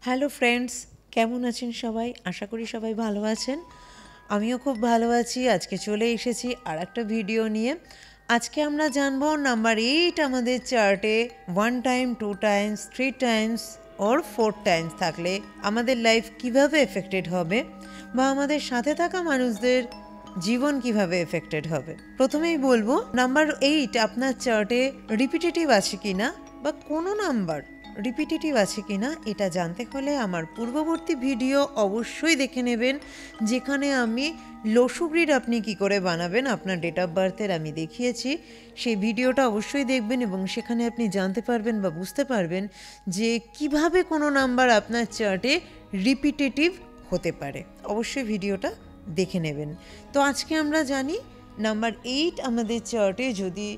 Hello friends, কেমন আছেন সবাই? আশা করি সবাই ভালো আছেন। আমিও খুব ভালো আছি। আজকে চলে এসেছি আর একটা ভিডিও নিয়ে। আজকে আমরা জানবো নাম্বার 8 আমাদের চার্টে 1 টাইম, 2 টাইমস, 3 টাইমস ওর 4 টাইমস থাকলে আমাদের লাইফ কিভাবে এফেক্টেড হবে বা আমাদের সাথে থাকা মানুষদের জীবন কিভাবে এফেক্টেড হবে। প্রথমেই বলবো নাম্বার 8 আপনার চার্টে রিপিটেটিভ আছে কিনা বা কোনো নাম্বার রিপিটেটিভ আছে কিনা এটা জানতে হলে আমার পূর্ববর্তী ভিডিও অবশ্যই দেখে নেবেন, যেখানে আমি লসু গ্রিড আপনি কি করে বানাবেন আপনার ডেট অফ বার্থের আমি দেখিয়েছি। সেই ভিডিওটা অবশ্যই দেখবেন এবং সেখানে আপনি জানতে পারবেন বা বুঝতে পারবেন যে কিভাবে কোনো নাম্বার আপনার চার্টে রিপিটেটিভ হতে পারে। অবশ্যই ভিডিওটা দেখে নেবেন। তো আজকে আমরা জানি নাম্বার 8 আমাদের চার্টে যদি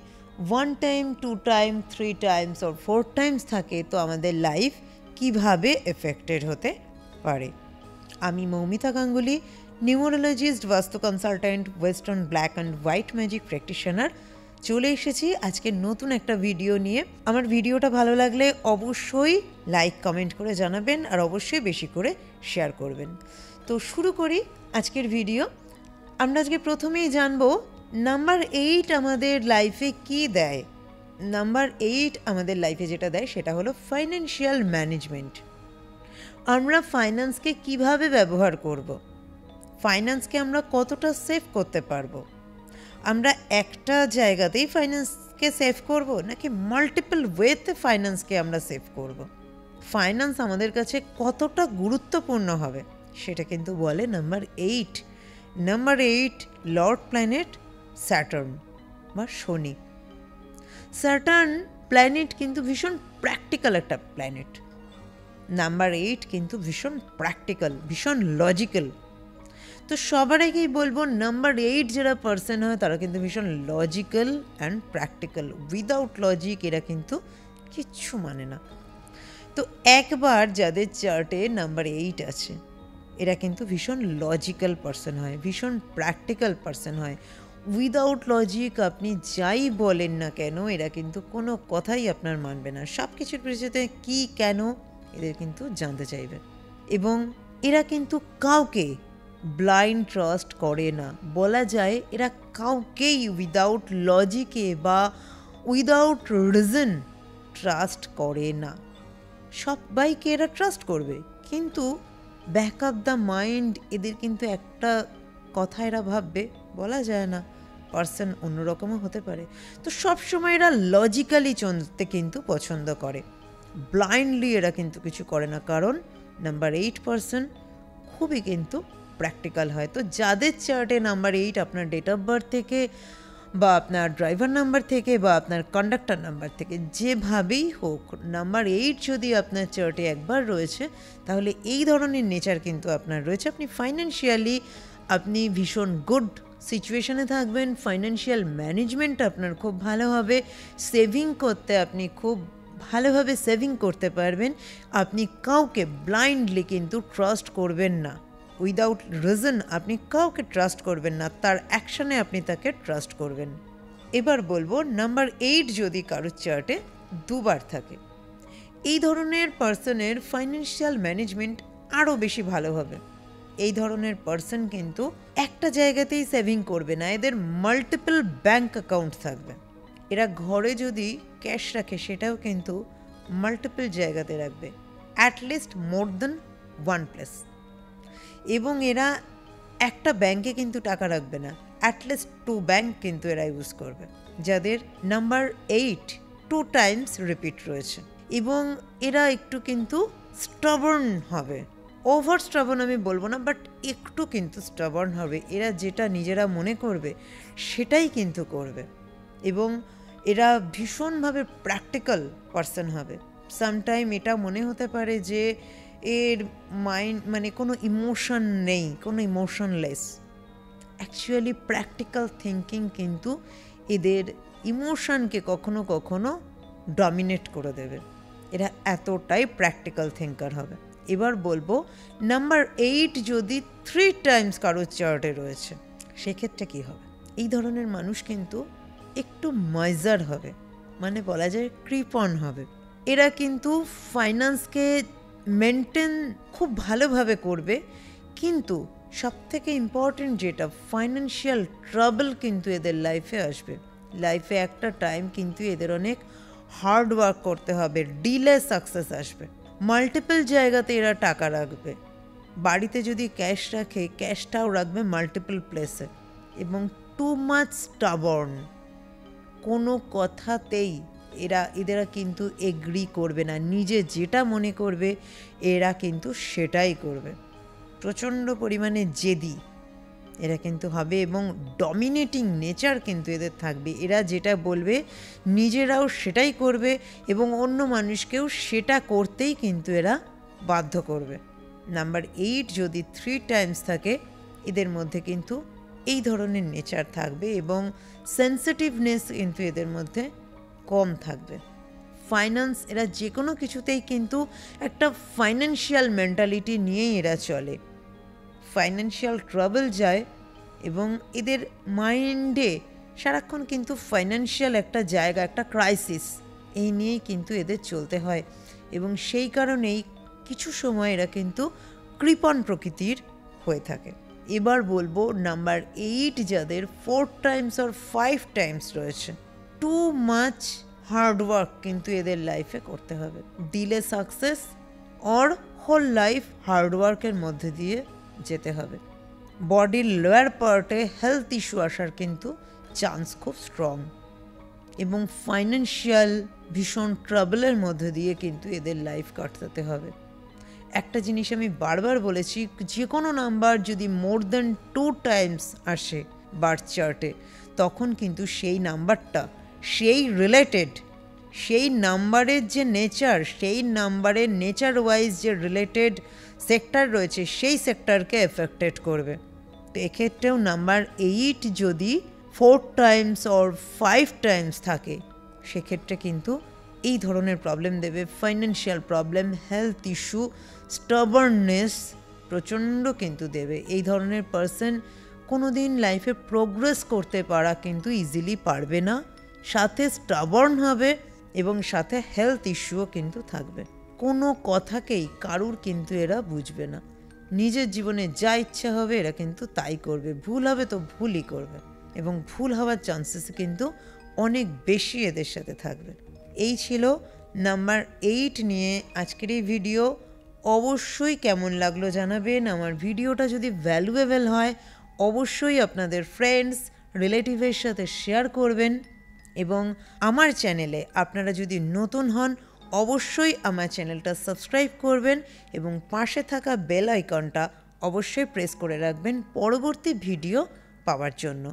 1 টাইম, 2 টাইম, 3 টাইমস ওর 4 টাইমস থাকে তো আমাদের লাইফ কিভাবে এফেক্টেড হতে পারে। আমি মৌমিতা গাঙ্গুলি, নিউমোরোলজিস্ট, বাস্তু consultant, western black and white magic practitioner চলে এসেছি আজকে নতুন একটা ভিডিও নিয়ে। আমার ভিডিওটা ভালো লাগলে অবশ্যই লাইক কমেন্ট করে জানাবেন আর অবশ্যই বেশি করে শেয়ার করবেন। তো শুরু করি আজকের ভিডিও। আমরা আজকে প্রথমেই জানবো নাম্বার 8 আমাদের লাইফে কি দেয়। নাম্বার 8 আমাদের লাইফে যেটা দেয় সেটা হলো ফাইন্যান্সিয়াল ম্যানেজমেন্ট। আমরা ফাইন্যান্সকে কিভাবে ব্যবহার করব, ফাইন্যান্সকে আমরা কতটা সেভ করতে পারবো, আমরা একটা জায়গাতেই ফাইন্যান্সকে সেভ করব নাকি মাল্টিপল ওয়েতে ফাইন্যান্সকে আমরা সেভ করব, ফাইন্যান্স আমাদের কাছে কতটা গুরুত্বপূর্ণ হবে সেটা কিন্তু বলে number 8। Number 8 Lord planet Saturn বা শনি। স্যাটার্ন প্ল্যানেট কিন্তু ভীষণ প্র্যাকটিক্যাল একটা প্ল্যানেট। নাম্বার 8 কিন্তু ভীষণ প্র্যাকটিক্যাল, ভীষণ লজিক্যাল। তো সবার আগেই বলবো নাম্বার 8 যারা পার্সন হয় তারা কিন্তু ভীষণ logical and practical. Without logic এরা কিন্তু কিচ্ছু মানে না। তো একবার যাদের চার্টে নাম্বার 8 আছে এরা কিন্তু ভীষণ লজিক্যাল পার্সন হয়, ভীষণ প্র্যাকটিক্যাল পার্সন হয়। উইদাউট লজিক আপনি যাই বলেন না কেন এরা কিন্তু কোনো কথাই আপনার মানবে না। সব কিছুর পিছনে কী কেন এদের কিন্তু জানতে চাইবে এবং এরা কিন্তু কাউকে ব্লাইন্ড ট্রাস্ট করে না। বলা যায় এরা কাউকেই উইদাউট লজিকে বা উইদাউট রিজন ট্রাস্ট করে না। সবাইকে এরা ট্রাস্ট করবে কিন্তু ব্যাক অফ দ্য মাইন্ড এদের কিন্তু একটা কথা এরা ভাববে, বলা যায় না, পার্সন অন্যরকমও হতে পারে। তো সবসময় এরা লজিক্যালি চলতে কিন্তু পছন্দ করে, ব্লাইন্ডলি এরা কিন্তু কিছু করে না, কারণ নাম্বার 8 পার্সন খুবই কিন্তু প্র্যাকটিক্যাল হয়। তো যাদের চার্টে নাম্বার 8 আপনার ডেট অফ বার্থ থেকে বা আপনার ড্রাইভার নাম্বার থেকে বা আপনার কন্ডাক্টর নাম্বার থেকে যেভাবেই হোক নাম্বার 8 যদি আপনার চার্টে একবার রয়েছে তাহলে এই ধরনের নেচার কিন্তু আপনার রয়েছে। আপনি ফাইন্যান্সিয়ালি আপনি ভীষণ গুড সিচুয়েশনে থাকবেন, ফাইন্যান্সিয়াল ম্যানেজমেন্ট আপনার খুব ভালো হবে, সেভিং করতে আপনি খুব ভালোভাবে সেভিং করতে পারবেন। আপনি কাউকে ব্লাইন্ডলি কিন্তু ট্রাস্ট করবেন না, উইদাউট রিজন আপনি কাউকে ট্রাস্ট করবেন না, তার অ্যাকশনে আপনি তাকে ট্রাস্ট করবেন। এবার বলবো নাম্বার 8 যদি কারোর চার্টে দুবার থাকে এই ধরনের পার্সনের ফাইন্যান্সিয়াল ম্যানেজমেন্ট আরও বেশি ভালো হবে। এই ধরনের পার্সন কিন্তু একটা জায়গাতেই সেভিং করবে না, এদের মাল্টিপল ব্যাঙ্ক অ্যাকাউন্ট থাকবে। এরা ঘরে যদি ক্যাশ রাখে সেটাও কিন্তু মাল্টিপল জায়গাতে রাখবে, অ্যাটলিস্ট মোর দেন 1 প্লেস। এবং এরা একটা ব্যাংকে কিন্তু টাকা রাখবে না, অ্যাটলিস্ট 2 ব্যাংক কিন্তু এরা ইউজ করবে। যাদের নাম্বার 8 2 টাইমস রিপিট রয়েছে এবং এরা একটু কিন্তু স্টাবার্ন হবে, ওভার স্টাবার্ন আমি বলবো না, বাট একটু কিন্তু স্টাবার্ন হবে। এরা যেটা নিজেরা মনে করবে সেটাই কিন্তু করবে এবং এরা ভীষণভাবে প্র্যাকটিক্যাল পার্সন হবে। সামটাইম এটা মনে হতে পারে যে এর মাইন্ড মানে কোনো ইমোশন নেই, কোনো ইমোশনলেস। অ্যাকচুয়ালি প্র্যাকটিক্যাল থিঙ্কিং কিন্তু এদের ইমোশনকে কখনো কখনো ডমিনেট করে দেবে। এরা এতটাই প্র্যাকটিক্যাল থিঙ্কার হবে। এবার বলবো নাম্বার 8 যদি 3 টাইমস কারোর চার্টে রয়েছে সেক্ষেত্রে কী হবে। এই ধরনের মানুষ কিন্তু একটু ময়জার হবে, মানে বলা যায় কৃপণ হবে। এরা কিন্তু ফাইন্যান্সকে মেনটেন খুব ভালোভাবে করবে, কিন্তু সবথেকে ইম্পর্টেন্ট যেটা, ফাইন্যান্সিয়াল ট্রাবল কিন্তু এদের লাইফে আসবে। লাইফে একটা টাইম কিন্তু এদের অনেক হার্ড ওয়ার্ক করতে হবে, ডিলে সাকসেস আসবে। মাল্টিপল জায়গাতে এরা টাকা রাখবে, বাড়িতে যদি ক্যাশ রাখে ক্যাশটাও রাখবে মাল্টিপল প্লেসে, এবং টু মাচ স্টাবর্ন, কোনো কথাতেই এরা কিন্তু এগ্রি করবে না, নিজে যেটা মনে করবে এরা কিন্তু সেটাই করবে। প্রচণ্ড পরিমাণে জেদি এরা কিন্তু হবে, এবং ডমিনেটিং নেচার কিন্তু এদের থাকবে। এরা যেটা বলবে নিজেরাও সেটাই করবে, এবং অন্য মানুষকেও সেটা করতেই কিন্তু এরা বাধ্য করবে। নাম্বার 8 যদি 3 টাইমস থাকে, এদের মধ্যে কিন্তু এই ধরনের নেচার থাকবে, এবং সেন্সিটিভনেস কিন্তু এদের মধ্যে কম থাকবে। ফাইন্যান্স, এরা যে কোনো কিছুতেই কিন্তু একটা ফাইন্যান্সিয়াল মেন্টালিটি নিয়েই এরা চলে। ফাইন্যান্সিয়াল ট্রাবল যায়, এবং এদের মাইন্ডে সারাক্ষণ কিন্তু ফাইন্যান্সিয়াল একটা জায়গা, একটা ক্রাইসিস, এই নিয়েই কিন্তু এদের চলতে হয়, এবং সেই কারণেই কিছু সময় এরা কিন্তু কৃপণ প্রকৃতির হয়ে থাকে। এবার বলবো নাম্বার 8 যাদের 4 টাইমস আর 5 টাইমস রয়েছে, টু মাচ হার্ডওয়ার্ক কিন্তু এদের লাইফে করতে হবে। Delay success or whole life হার্ডওয়ার্কের মধ্যে দিয়ে যেতে হবে। বডির লোয়ার পার্টে হেলথ ইস্যু আসার কিন্তু চান্স খুব স্ট্রং, এবং ফাইন্যান্সিয়াল ভীষণ ট্রাবলের মধ্যে দিয়ে কিন্তু এদের লাইফ কাটাতে হবে। একটা জিনিস আমি বারবার বলেছি, যে কোনো নাম্বার যদি মোর দ্যান 2 টাইমস আসে বার্থ চার্টে, তখন কিন্তু সেই নাম্বারটা সেই রিলেটেড, সেই নাম্বারের যে নেচার, সেই নাম্বারের নেচার ওয়াইজ যে রিলেটেড সেক্টর রয়েছে, সেই সেক্টরকে এফেক্টেড করবে। তো এক্ষেত্রেও নাম্বার 8 যদি 4 টাইমস অর 5 টাইমস থাকে, সেক্ষেত্রে কিন্তু এই ধরনের প্রবলেম দেবে। ফাইন্যান্সিয়াল প্রবলেম, হেলথ ইস্যু, স্টাবার্ননেস প্রচণ্ড কিন্তু দেবে। এই ধরনের পার্সন কোনো দিন লাইফে প্রোগ্রেস করতে পারা কিন্তু ইজিলি পারবে না, সাথে স্টাবার্ন হবে, এবং সাথে হেলথ ইস্যুও কিন্তু থাকবে। কোনো কথাকেই কারুর কিন্তু এরা বুঝবে না, নিজের জীবনে যা ইচ্ছা হবে এরা কিন্তু তাই করবে, ভুল হবে তো ভুলই করবে, এবং ভুল হওয়ার চান্সেস কিন্তু অনেক বেশি এদের সাথে থাকবে। এই ছিল নাম্বার 8 নিয়ে আজকের এই ভিডিও। অবশ্যই কেমন লাগলো জানাবেন। আমার ভিডিওটা যদি ভ্যালুয়েবল হয় অবশ্যই আপনাদের ফ্রেন্ডস রিলেটিভের সাথে শেয়ার করবেন, এবং আমার চ্যানেলে আপনারা যদি নতুন হন অবশ্যই আমার চ্যানেলটা সাবস্ক্রাইব করবেন, এবং পাশে থাকা বেল আইকনটা অবশ্যই প্রেস করে রাখবেন পরবর্তী ভিডিও পাওয়ার জন্য।